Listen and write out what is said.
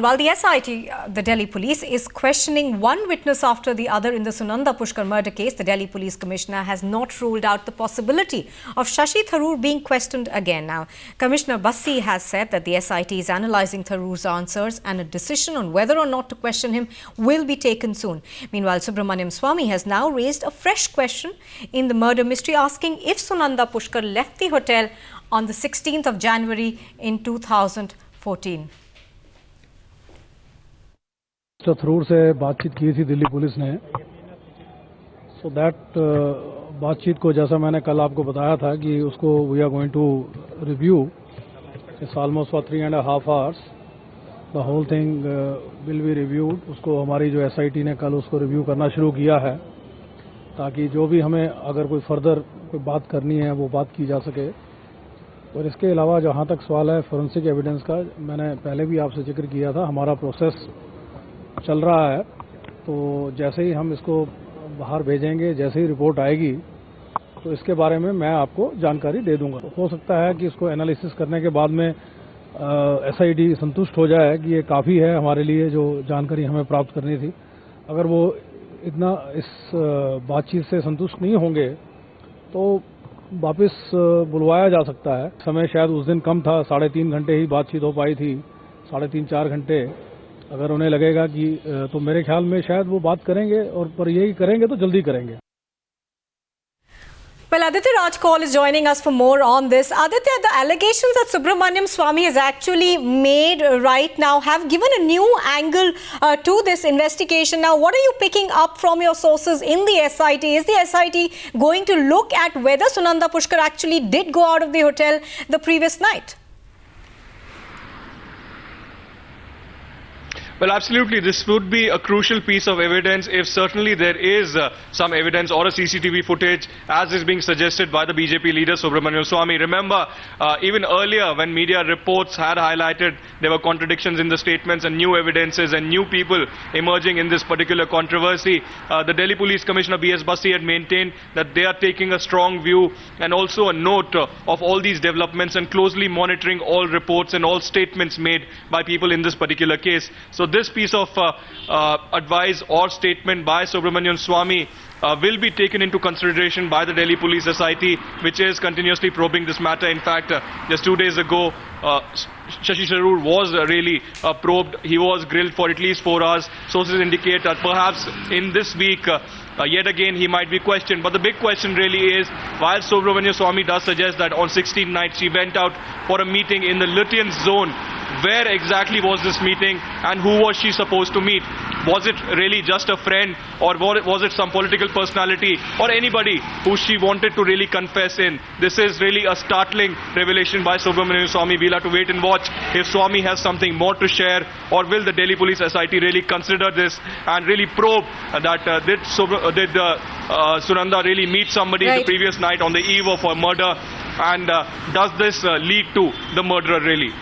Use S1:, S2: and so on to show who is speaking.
S1: While the SIT, the Delhi police, is questioning one witness after the other in the Sunanda Pushkar murder case, the Delhi Police Commissioner has not ruled out the possibility of Shashi Tharoor being questioned again. Now, Commissioner Bassi has said that the SIT is analysing Tharoor's answers and a decision on whether or not to question him will be taken soon. Meanwhile, Subramaniam Swamy has now raised a fresh question in the murder mystery, asking if Sunanda Pushkar left the hotel on the 16th of January in 2014.
S2: Mister Tharoor से बातचीत की थी Delhi police ने, so that बातचीत को जैसा मैंने कल आपको बताया था कि उसको we are going to review. It's almost for 3.5 hours the whole thing will be reviewed. उसको हमारी जो एसआईटी ने कल उसको रिव्यू करना शुरू किया है, ताकि जो भी हमें अगर कोई फर्दर कोई बात करनी है वो बात की जा सके. और इसके अलावा जहाँ तक सवाल है फोरेंसिक एविडेंस का, मैंने पहले भी आपसे जिक्र किया था, हमारा प्रोसेस चल रहा है. तो जैसे ही हम इसको बाहर भेजेंगे, जैसे ही रिपोर्ट आएगी, तो इसके बारे में मैं आपको जानकारी दे दूंगा. हो सकता है कि इसको एनालिसिस करने के बाद में एसआईटी संतुष्ट हो जाए कि ये काफ़ी है हमारे लिए जो जानकारी हमें प्राप्त करनी थी. अगर वो इतना इस बातचीत से संतुष्ट नहीं होंगे तो वापस बुलवाया जा सकता है. समय शायद उस दिन कम था, 3.5 घंटे ही बातचीत हो पाई थी, 3.5-4 घंटे. अगर उन्हें लगेगा कि तो मेरे ख्याल में शायद वो बात करेंगे, और पर यही करेंगे तो जल्दी करेंगे.
S1: Well, Aditya Rajkol is joining us for more on this. Aditya, the allegations that Subramaniam Swamy has actually made right now have given a new angle to this investigation. Now, what are you picking up from your sources in the SIT? Is the SIT going to look at whether Sunanda Pushkar actually did go out of the hotel the previous night?
S3: Well, absolutely. This would be a crucial piece of evidence if certainly there is some evidence or a CCTV footage, as is being suggested by the BJP leader Subramaniam Swamy. Remember, even earlier when media reports had highlighted there were contradictions in the statements and new evidences and new people emerging in this particular controversy, the Delhi Police Commissioner B.S. Bassi had maintained that they are taking a strong view and also a note of all these developments and closely monitoring all reports and all statements made by people in this particular case. So this piece of advice or statement by Subramaniam Swamy will be taken into consideration by the Delhi Police SIT, which is continuously probing this matter. In fact, just 2 days ago, Shashi Tharoor was really probed. He was grilled for at least 4 hours. Sources indicate that perhaps in this week, yet again he might be questioned. But the big question really is, while Subramaniam Swamy does suggest that on 16th night she went out for a meeting in the Lutyens zone, where exactly was this meeting and who was she supposed to meet? Was it really just a friend, or was it some political personality or anybody who she wanted to really confess in? This is really a startling revelation by Subramaniam Swamy. We'll have to wait and watch if Swamy has something more to share, or will the Delhi Police SIT really consider this and really probe that did Sunanda really meet somebody the previous night on the eve of a murder, and does this lead to the murderer really?